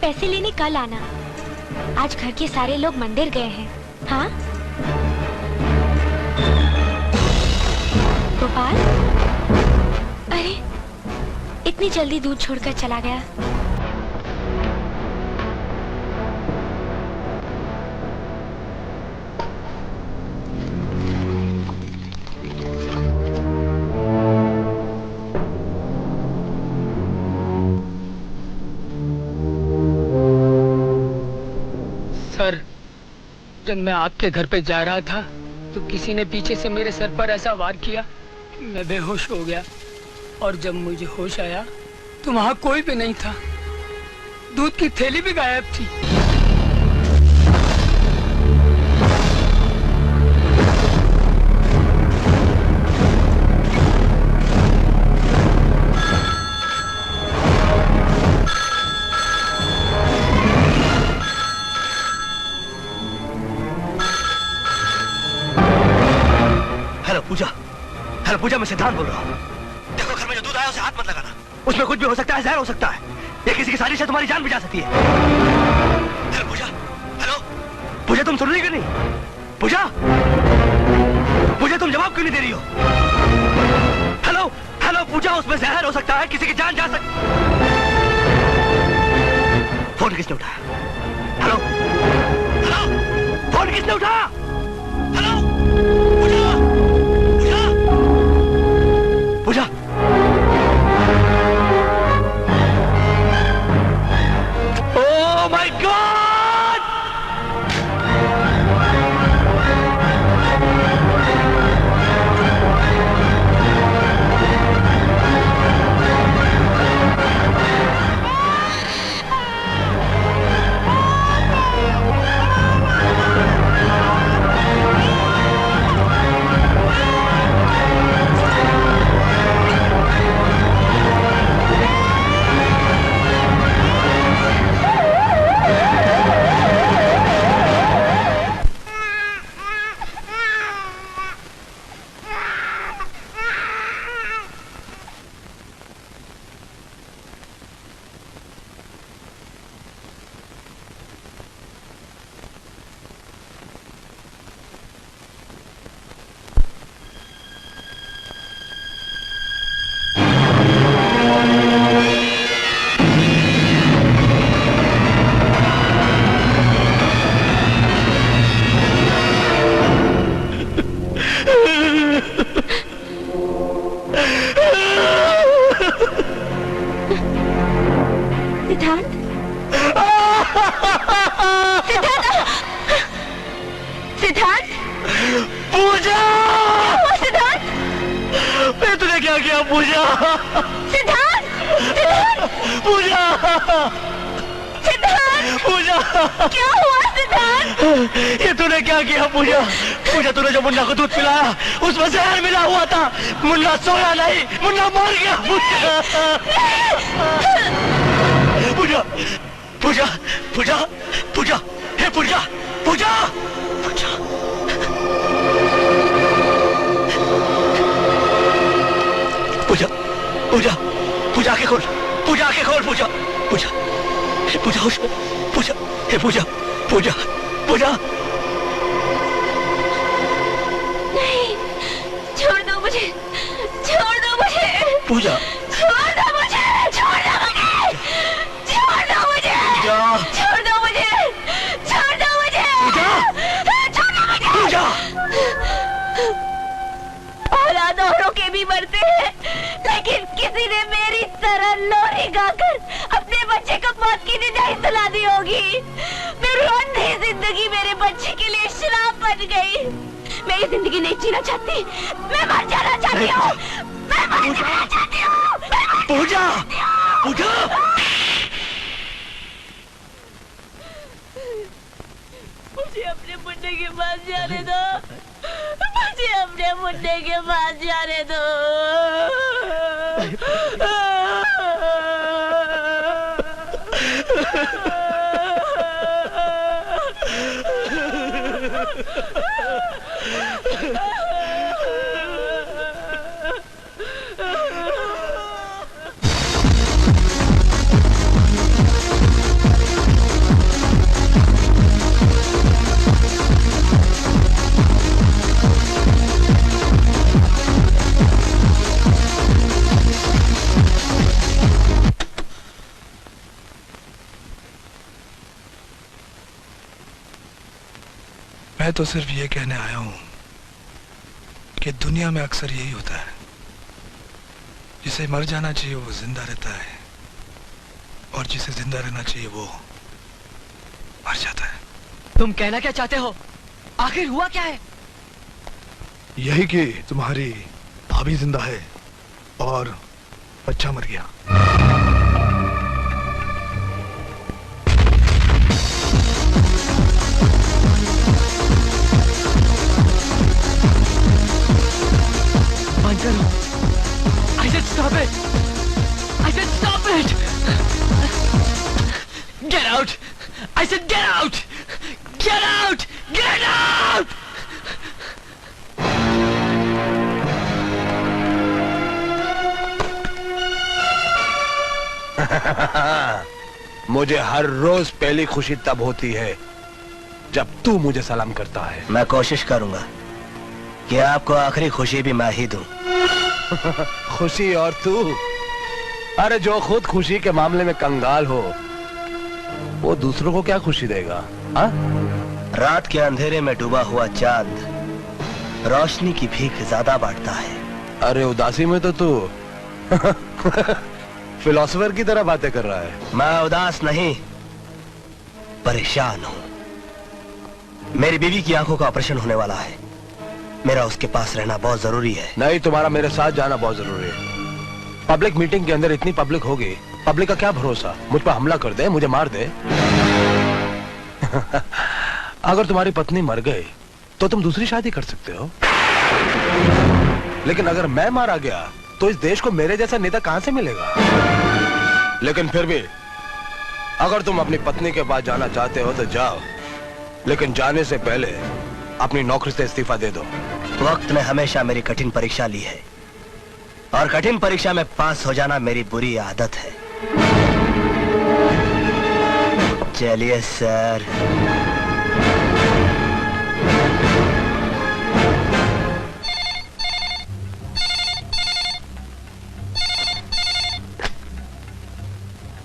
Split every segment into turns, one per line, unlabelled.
पैसे लेने कल आना। आज घर के सारे लोग मंदिर गए हैं। हाँ गोपाल, अरे इतनी जल्दी दूध छोड़कर चला गया।
सर, जब मैं आपके घर पे जा रहा था तो किसी ने पीछे से मेरे सर पर ऐसा वार किया, मैं बेहोश हो गया। और जब मुझे होश आया तो वहां कोई भी नहीं था, दूध की थैली भी गायब थी।
हेलो पूजा, मैं सिद्धांत बोल रहा हूँ। देखो घर में जो दूध आया उसे हाथ मत लगाना, उसमें कुछ भी हो सकता है, जहर हो सकता है। ये किसी की साजिश से तुम्हारी जान भी जा सकती है। हेलो पूजा, हेलो पूजा, तुम सुन रही क्यों नहीं? पूजा, पूजा तुम जवाब क्यों नहीं दे रही हो? हेलो हेलो पूजा, उसमें जहर हो सकता है, किसी की जान जा सकती। फोन किसने उठाया? हेलो हेलो, फोन किसने उठाया? Hello Pooja, Pooja, oh my God! सोया नहीं, मुन्ना मर गया। पूजा, पूजा, पूजा, पूजा, हे पूजा, पूजा, पूजा, पूजा, पूजा, पूजा आंखें खोल, पूजा आंखें खोल, पूजा, पूजा, हे पूजा, होश में, पूजा, हे पूजा, पूजा, पूजा।
नहीं, छोड़ दो मुझे, छोड़ दो मुझे, पूजा, छोड़ दो मुझे, छोड़ दो मुझे, छोड़ दो मुझे, छोड़ दो मुझे, छोड़ दो मुझे, छोड़ दो मुझे, पूजा। औलाद औरों के भी मरते हैं, लेकिन किसी ने मेरी तरह लोरी गाकर अपने बच्चे को मौत की निदाई सुला दी होगी। मेरी अंधी जिंदगी मेरे बच्चे के लिए श्राप बन गई। मैं ये जिंदगी नहीं जीना चाहती, मैं मर जाना चाहती हूँ, मैं मर जाना चाहती हूँ।
पूजा, पूजा,
मुझे अपने मुन्ने के पास जाने दो, मुझे अपने मुन्ने के पास जाने दो।
मैं तो सिर्फ ये कहने आया हूं कि दुनिया में अक्सर यही होता है, जिसे मर जाना चाहिए वो जिंदा रहता है और जिसे जिंदा रहना चाहिए वो मर जाता है।
तुम कहना क्या चाहते हो? आखिर हुआ क्या है?
यही कि तुम्हारी भाभी जिंदा है और बच्चा मर गया।
बंद करो। I said stop it. I said stop it. Get out. I said get out. Get out. Get out.
मुझे हर रोज पहली खुशी तब होती है जब तू मुझे सलाम करता है।
मैं कोशिश करूंगा कि आपको आखिरी खुशी भी मैं ही दूं।
खुशी और तू? अरे जो खुद खुशी के मामले में कंगाल हो वो दूसरों को क्या खुशी देगा? हाँ?
रात के अंधेरे में डूबा हुआ चांद रोशनी की भीख ज्यादा बांटता है।
अरे उदासी में तो तू फिलोसोफर की तरह बातें कर रहा है।
मैं उदास नहीं, परेशान हूं। मेरी बीवी की आंखों का ऑपरेशन होने वाला है। मेरा उसके पास रहना बहुत जरूरी है।
नहीं, तुम्हारा मेरे साथ जाना बहुत जरूरी है। पब्लिक मीटिंग के अंदर इतनी पब्लिक होगी, पब्लिक का क्या भरोसा मुझ पर हमला कर दे, मुझे मार दे। अगर तुम्हारी पत्नी मर गई तो तुम दूसरी शादी कर सकते हो, लेकिन अगर मैं मारा गया तो इस देश को मेरे जैसा नेता कहां से मिलेगा? लेकिन फिर भी अगर तुम अपनी पत्नी के पास जाना चाहते हो तो जाओ, लेकिन जाने से पहले अपनी नौकरी से इस्तीफा दे दो।
वक्त ने हमेशा मेरी कठिन परीक्षा ली है और कठिन परीक्षा में पास हो जाना मेरी बुरी आदत है। चलिए सर।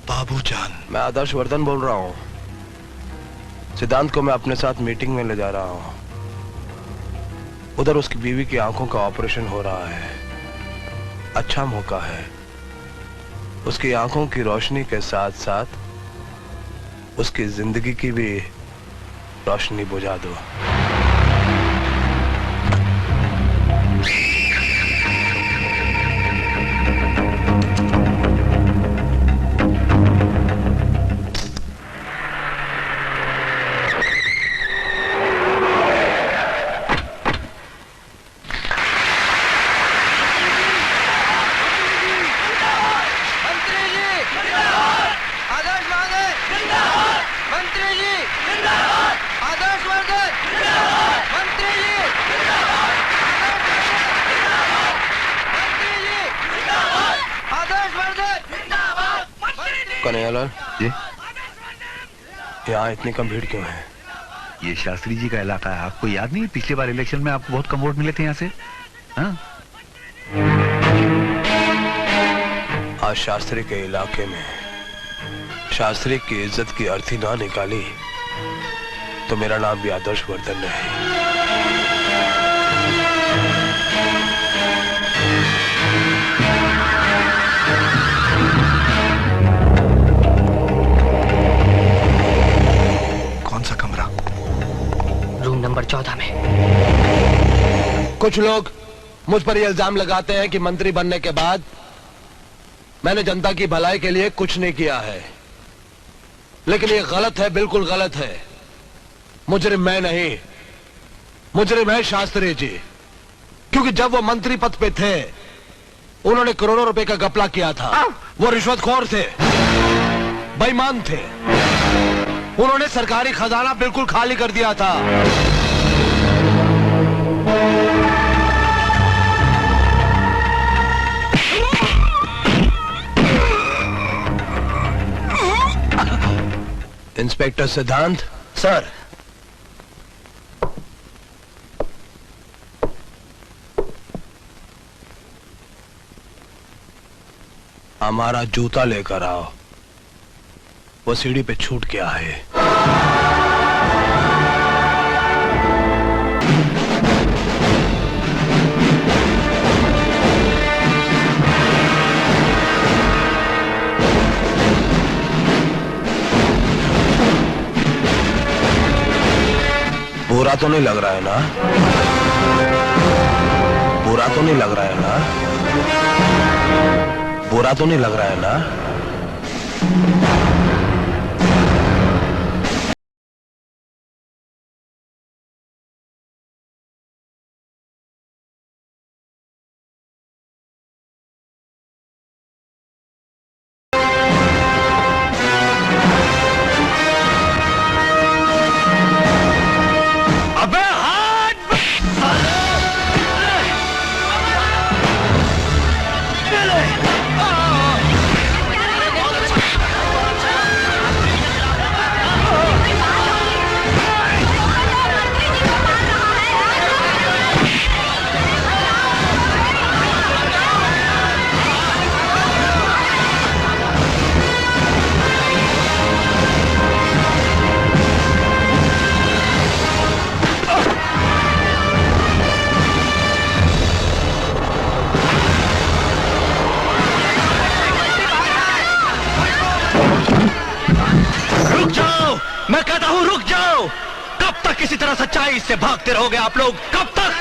बाबूजान,
मैं आदर्श वर्धन बोल रहा हूँ। सिद्धांत को मैं अपने साथ मीटिंग में ले जा रहा हूँ। उधर उसकी बीवी की आंखों का ऑपरेशन हो रहा है। अच्छा मौका है, उसकी आंखों की रोशनी के साथ साथ उसकी जिंदगी की भी रोशनी बुझा दो। कन्हैयालाल जी, यहाँ इतनी कम भीड़ क्यों है?
ये शास्त्री जी का इलाका है। आपको याद नहीं, पिछली बार इलेक्शन में आपको बहुत कम वोट मिले थे यहाँ से? हाँ?
आज शास्त्री के इलाके में शास्त्री की इज्जत की अर्थी ना निकाली तो मेरा नाम भी आदर्श वर्धन नहीं।
रूम नंबर 14 में।
कुछ लोग मुझ पर यह इल्जाम लगाते हैं कि मंत्री बनने के बाद मैंने जनता की भलाई के लिए कुछ नहीं किया है, लेकिन ये गलत है, बिल्कुल गलत है। मुजरिम मैं नहीं, मुजरिम है शास्त्री जी, क्योंकि जब वो मंत्री पद पे थे उन्होंने करोड़ों रुपए का घपला किया था। वो रिश्वतखोर थे, बेईमान थे, उन्होंने सरकारी खजाना बिल्कुल खाली कर दिया था। इंस्पेक्टर सिद्धांत।
सर।
हमारा जूता लेकर आओ, वो सीढ़ी पे छूट गया है। बुरा तो नहीं लग रहा है ना? बुरा तो नहीं लग रहा है ना? बुरा तो नहीं लग रहा है ना?
मैं कहता हूं रुक जाओ। कब तक इसी तरह सच्चाई से भागते रहोगे आप लोग? कब तक?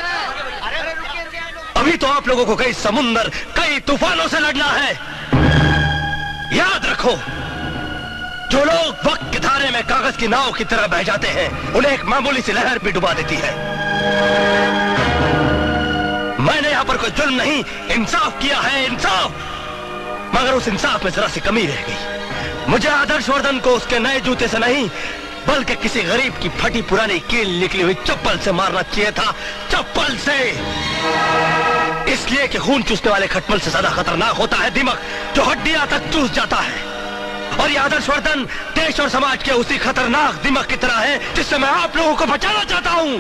अभी तो आप लोगों को कई समुंदर, कई तूफानों से लड़ना है। याद रखो, जो लोग वक्त के धारे में कागज की नाव की तरह बह जाते हैं, उन्हें एक मामूली सी लहर भी डुबा देती है। मैंने यहां पर कोई जुल्म नहीं, इंसाफ किया है, इंसाफ। मगर उस इंसाफ में जरा सी कमी रह गई। मुझे आदर्श वर्धन को उसके नए जूते से नहीं, बल्कि किसी गरीब की फटी पुरानी कील निकली हुई चप्पल से मारना चाहिए था। चप्पल से। इसलिए कि खून चूसने वाले खटमल से ज्यादा खतरनाक होता है दिमाग, जो हड्डियां तक चूस जाता है। और ये आदर्श वर्धन देश और समाज के उसी खतरनाक दिमाग की तरह है जिससे मैं आप लोगों को बचाना चाहता हूं।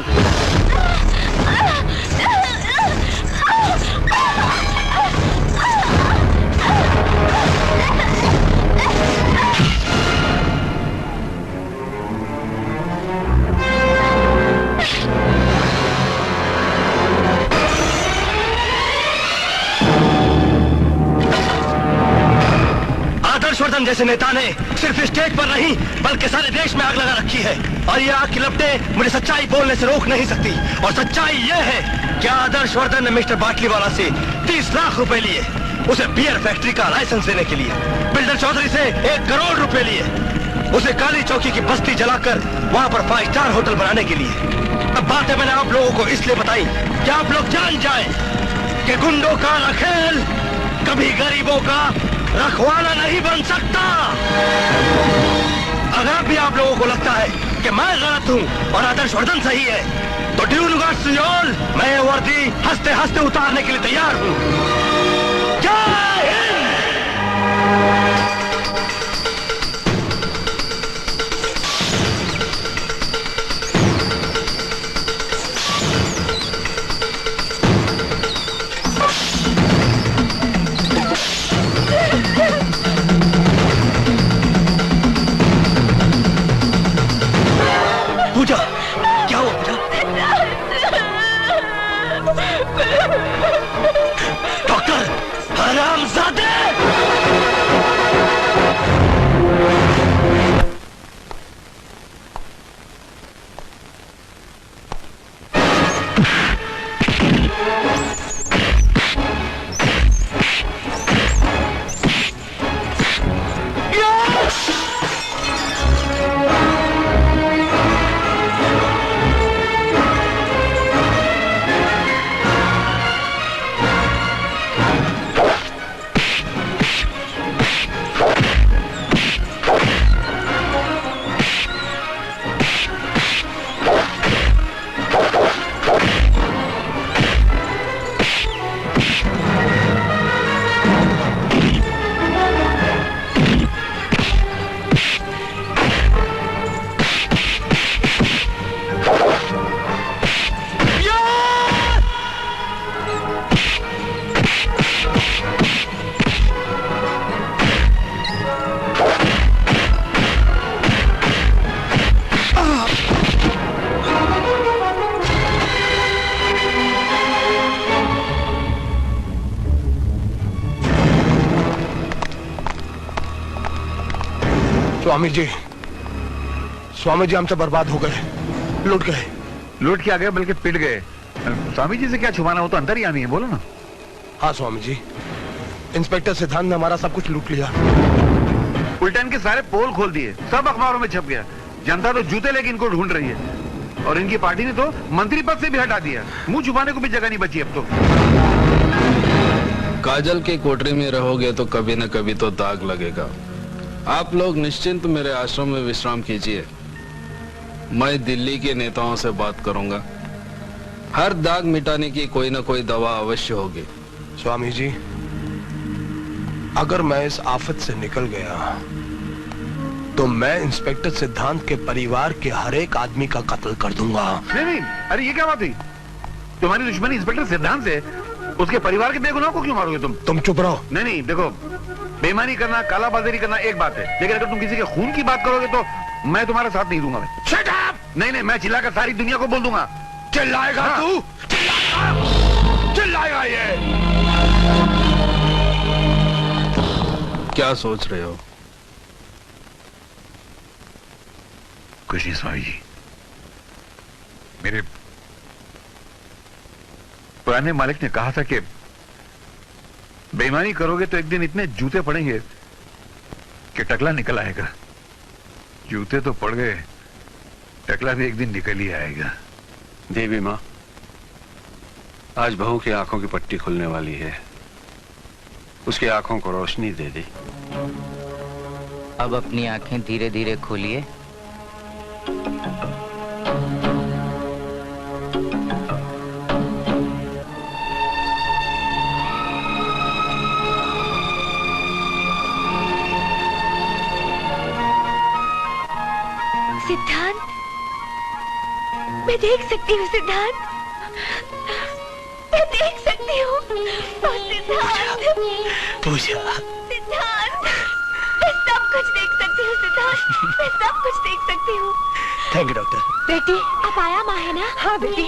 हर्षवर्धन जैसे नेता ने सिर्फ स्टेज पर नहीं बल्कि सारे देश में आग लगा रखी है। और ये आग की लपटें मुझे सच्चाई बोलने से रोक नहीं सकती। और सच्चाई ये है कि आदर्श वर्धन ने मिस्टर बाटलीवाला से 30 लाख रुपए लिए, उसे बियर फैक्ट्री का लाइसेंस देने के लिए। बिल्डर चौधरी से 1 करोड़ रुपए लिए, उसे काली चौकी की बस्ती जलाकर वहां पर 5 स्टार होटल बनाने के लिए। अब बातें मैंने आप लोगों को इसलिए बताई कि आप लोग जान जाएं कि गुंडों का रखेल कभी गरीबों का रखवाला नहीं बन सकता। अगर भी आप लोगों को लगता है कि मैं गलत हूं और आदर्श वर्धन सही है, तो due regards to you all, मैं ये वर्दी हंसते हंसते उतारने के लिए तैयार हूं। जय हिंद। पूजा, क्या हुआ पूजा? डॉक्टर, हरामजादे! स्वामी जी हमसे बर्बाद हो गए, लुट गए।
लूट के आ गए बल्कि पिट गए। स्वामी जी से क्या छुपाना, वो तो अंतर्यामी है, बोलो ना।
हाँ स्वामी जी, इंस्पेक्टर सिद्धांत ने हमारा सब कुछ लूट लिया।
उल्टा इनके सारे पोल खोल दिए, सब अखबारों में छप गया। जनता तो जूते लेके इनको ढूंढ रही है और इनकी पार्टी ने तो मंत्री पद से भी हटा दिया। मुंह छुपाने को भी जगह नहीं बची अब तो।
काजल की कोठरी में रहोगे तो कभी न कभी तो दाग लगेगा। आप लोग निश्चिंत मेरे आश्रम में विश्राम कीजिए। मैं दिल्ली के नेताओं से बात करूंगा। हर दाग मिटाने की कोई न कोई दवा अवश्य होगी।
स्वामी जी, अगर मैं इस आफत से निकल गया तो मैं इंस्पेक्टर सिद्धांत के परिवार के हर एक आदमी का कत्ल कर दूंगा।
नहीं, अरे ये क्या बात हुई? तुम्हारी दुश्मनी इंस्पेक्टर सिद्धांत से, उसके परिवार के बेगुनाह को क्यों मारोगे तुम चुप रहो। नहीं, देखो, बेईमानी करना, कालाबाजारी करना एक बात है, लेकिन अगर तुम किसी के खून की बात करोगे तो मैं तुम्हारा साथ नहीं दूंगा। Shut up! नहीं, मैं चिल्लाकर सारी दुनिया को बोल दूंगा।
चिल्लाएगा तू? चिल्लाएगा ये?
क्या सोच रहे हो?
कुछ नहीं स्वामी जी, मेरे पुराने मालिक ने कहा था कि बेईमानी करोगे तो एक दिन इतने जूते पड़ेंगे कि टकला निकल आएगा। जूते तो पड़ गए, टकला भी एक दिन निकल ही आएगा।
देवी माँ, आज बहू की आंखों की पट्टी खुलने वाली है। उसकी आंखों को रोशनी दे दी।
अब अपनी आंखें धीरे धीरे खोलिए।
सिद्धांत, मैं देख सकती हूँ सिद्धांत, मैं देख सकती हूँ। सिद्धांत,
पूजा,
सिद्धांत, मैं सब कुछ देख सकती हूँ सिद्धांत, मैं सब कुछ देख सकती हूँ।
Thank you doctor.
बेटी, आप आया माँ है ना? हाँ बेटी।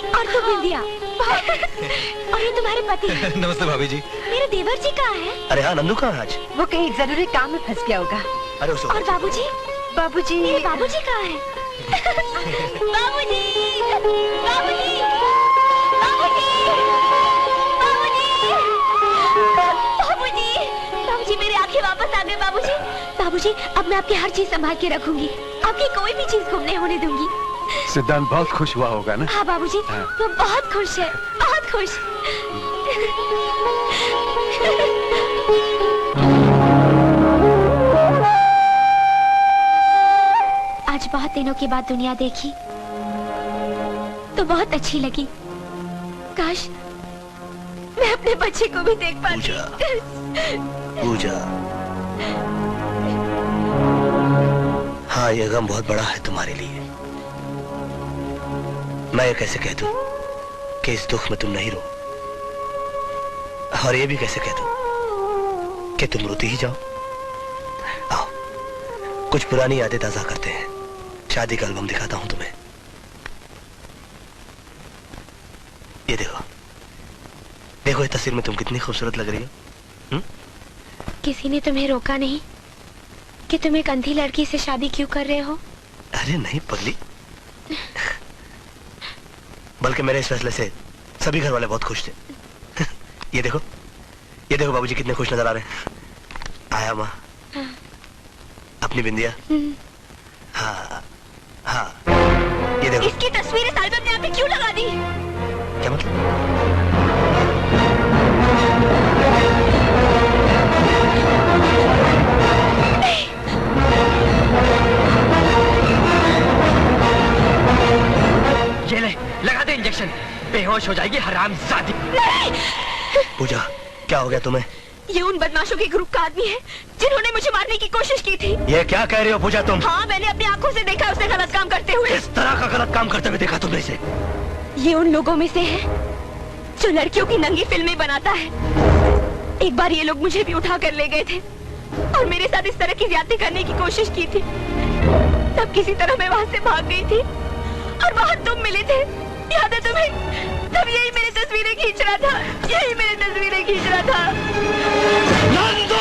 और तू बिंदिया, और ये तुम्हारे पति हैं।
नमस्ते भाभी जी।
मेरे देवर जी कहाँ है?
अरे हाँ, नंदू कहाँ है आज?
वो कहीं जरूरी काम में फंस गया होगा।
अरे
और बाबूजी?
बाबूजी,
मेरे बाबूजी कहाँ है? बाबूजी, बाबूजी, बाबूजी, बाबूजी, बाबूजी, मेरी आंखें वापस आ गई बाबूजी। बाबूजी, अब मैं आपकी हर चीज संभाल के रखूंगी, आपकी कोई भी चीज गुम नहीं होने दूंगी।
सिद्धांत बहुत खुश हुआ होगा ना?
हाँ बाबूजी, वो बहुत खुश है, बहुत खुश। आज बहुत दिनों के बाद दुनिया देखी तो बहुत अच्छी लगी। काश मैं अपने बच्चे को भी देख पाती।
पूजा, हाँ ये गम बहुत बड़ा है तुम्हारे लिए। मैं ये कैसे कह दूं कि इस दुख में तुम नहीं रो, और ये भी कैसे कह दूं कि तुम रोती ही जाओ। आओ कुछ पुरानी यादें ताजा करते हैं। शादी का एल्बम दिखाता हूं तुम्हें। ये देखो, देखो इस तस्वीर में तुम कितनी खूबसूरत लग रही हो।
किसी ने तुम्हें रोका नहीं कि तुम एक अंधी लड़की से शादी क्यों कर रहे हो?
अरे नहीं पगली, बल्कि मेरे इस फैसले से सभी घर वाले बहुत खुश थे। ये देखो, ये देखो बाबूजी कितने खुश नजर आ रहे हैं। आया माँ, अपनी बिंदिया। हाँ हाँ, ये देखो।
इसकी तस्वीर इस एल्बम ने आपने क्यों लगा दी?
क्या मतलब?
ये ले, लगा दे इंजेक्शन, बेहोश हो जाएगी हरामजादी।
पूजा, क्या हो गया तुम्हें?
ये उन बदमाशों के ग्रुप का आदमी है जिन्होंने मुझे मारने की कोशिश की थी।
ये क्या कह रही हो पूजा तुम?
हाँ, मैंने अपनी आंखों से देखा उसे गलत काम करते हुए।
इस तरह का गलत काम करते हुए देखा तुमने इसे?
ये उन लोगों में से है जो लड़कियों की नंगी फिल्में बनाता है। एक बार ये लोग मुझे भी उठा कर ले गए थे और मेरे साथ इस तरह की ज्यादती करने की कोशिश की थी। तब किसी तरह मैं वहां से भाग गई थी और वहां तुम मिले थे, याद है तुम्हें? तब यही मेरी तस्वीरें खींच रहा था, यही मेरी तस्वीरें खींच रहा था।
नंदू!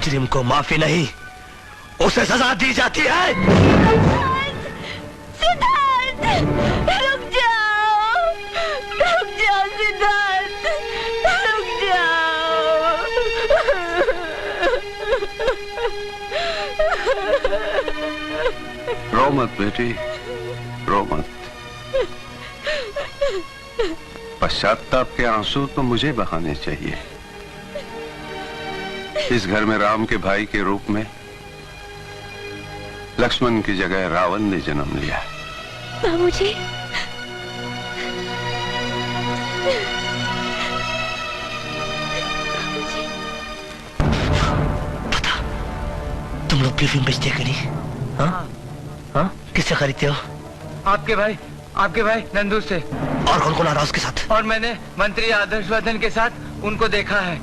मुजरिम को माफी नहीं, उसे सजा दी जाती है।
सिद्धार्थ, रुक जाओ सिद्धार्थ, रुक जाओ।
रो मत बेटी, रो मत। पश्चाताप के आंसू तो मुझे बहाने चाहिए। इस घर में राम के भाई के रूप में लक्ष्मण की जगह रावण ने जन्म लिया।
बाबूजी,
पता, तुम लोग फिल्म बेचते करी? हाँ हाँ, किससे खरीदते हो?
आपके भाई नंदू से।
और कौन कौन आ रहा उसके साथ?
और मैंने मंत्री आदर्शवर्धन के साथ उनको देखा है।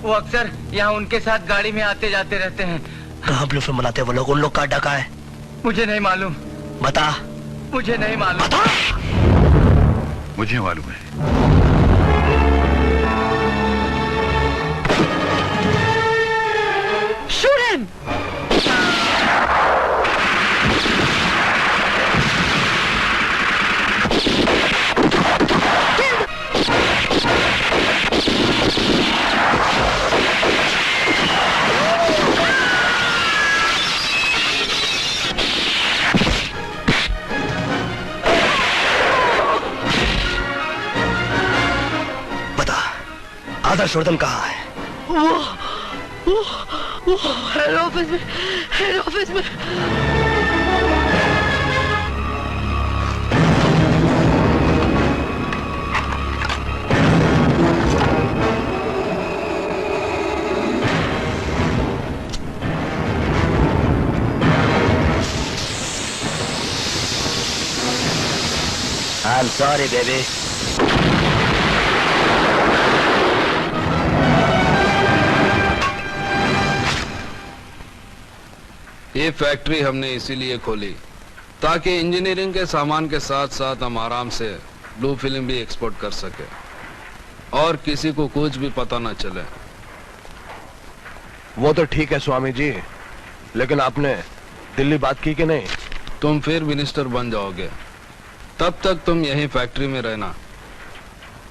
वो अक्सर यहाँ उनके साथ गाड़ी में आते जाते रहते हैं।
कहाँ ब्लू फिल्म बनाते हैं वो लोग? उन लोग का अड्डा कहाँ है?
मुझे नहीं मालूम।
बता।
मुझे नहीं मालूम।
बता।
मुझे मालूम है।
Shoot him!
आदर्शवर्धन कहाँ है?
वो हेड ऑफिस में।
I'm sorry, baby.
ये फैक्ट्री हमने इसीलिए खोली ताकि इंजीनियरिंग के सामान के साथ साथ हम आराम से ब्लू फिल्म भी एक्सपोर्ट कर सके और किसी को कुछ भी पता न चले।
वो तो ठीक है स्वामी जी, लेकिन आपने दिल्ली बात की कि नहीं?
तुम फिर मिनिस्टर बन जाओगे, तब तक तुम यहीं फैक्ट्री में रहना।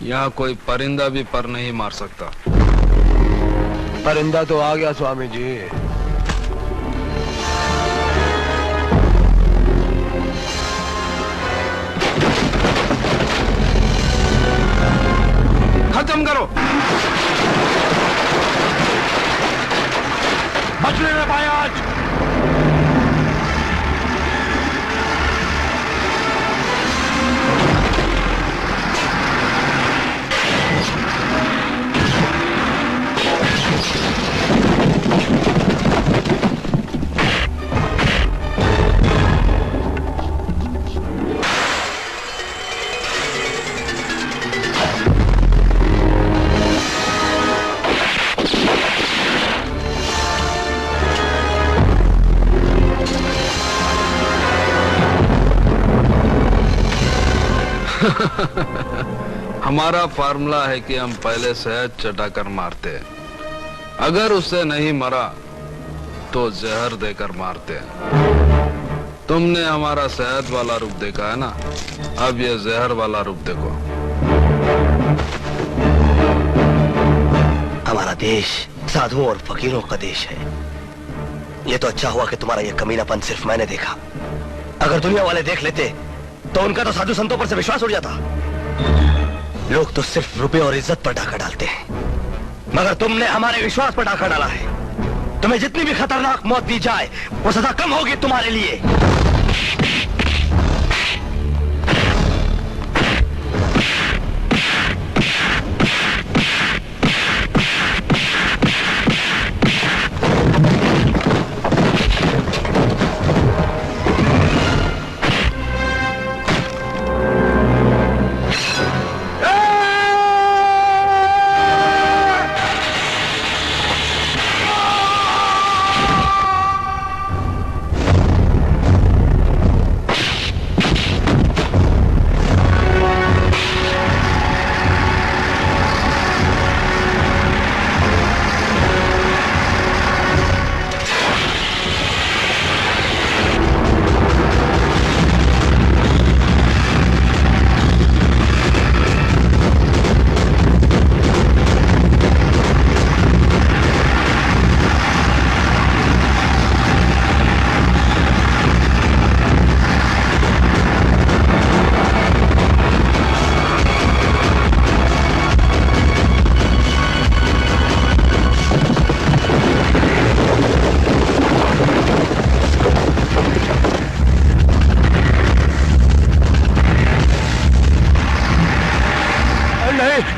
यहाँ कोई परिंदा भी पर नहीं मार सकता।
परिंदा तो आ गया स्वामी जी।
खत्म करो। बच लेना पाए आज।
हमारा फार्मूला है कि हम पहले शहद चटाकर मारते हैं, अगर उससे नहीं मरा तो जहर देकर मारते हैं। तुमने हमारा शहद वाला रूप देखा है ना, अब ये जहर वाला रूप देखो।
हमारा देश साधुओं और फकीरों का देश है। ये तो अच्छा हुआ कि तुम्हारा ये कमीनापन सिर्फ मैंने देखा। अगर दुनिया वाले देख लेते तो उनका तो साधु संतों पर से विश्वास उड़ जाता। लोग तो सिर्फ रुपए और इज्जत पर डाका डालते हैं, मगर तुमने हमारे विश्वास पर डाका डाला है। तुम्हें जितनी भी खतरनाक मौत दी जाए वो सजा कम होगी तुम्हारे लिए।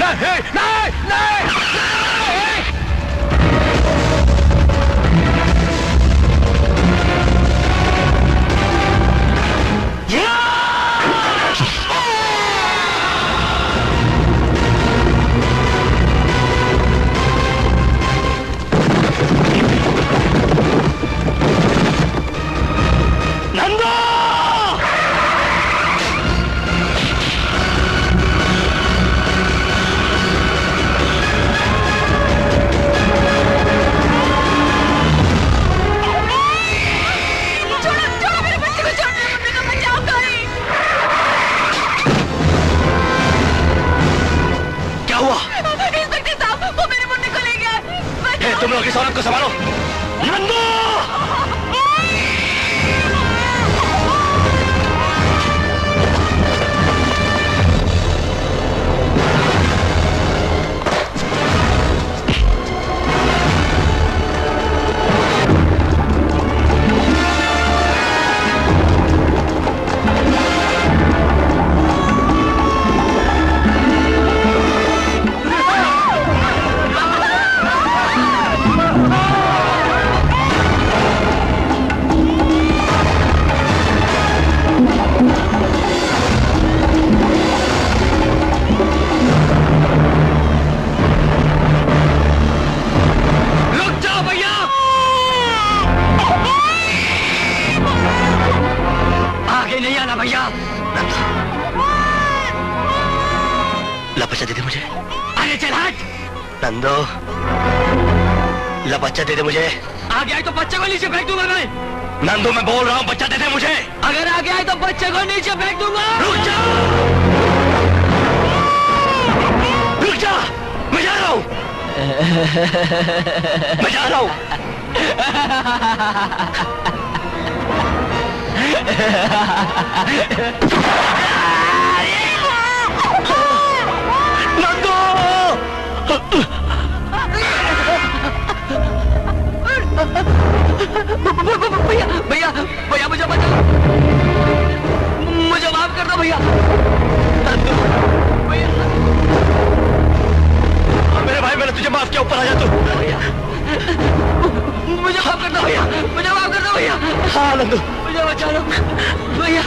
नहीं, नहीं, नहीं, नहीं।
तुम लोग इस औरत को संभालो। नंदू! बच्चा दे दे मुझे। अरे चल हट। नंदो, ला बच्चा दे दे मुझे।
आगे आए तो बच्चे को नीचे फेंक दूंगा मैं।
नंदो मैं बोल रहा हूँ बच्चा दे दे मुझे।
अगर आगे आए तो बच्चे को नीचे फेंक दूंगा।
रुक जा, रुक जा, मैं जा रहा हूँ, मैं जा रहा हूँ।
भैया भैया भैया मुझे बचा, मुझे माफ कर दो भैया।
मेरे भाई मैंने तुझे माफ किया, ऊपर आ जा तू। भैया
मुझे माफ कर दो भैया, मुझे माफ कर दो भैया।
हाँ नंदू
मुझे बचा लो भैया।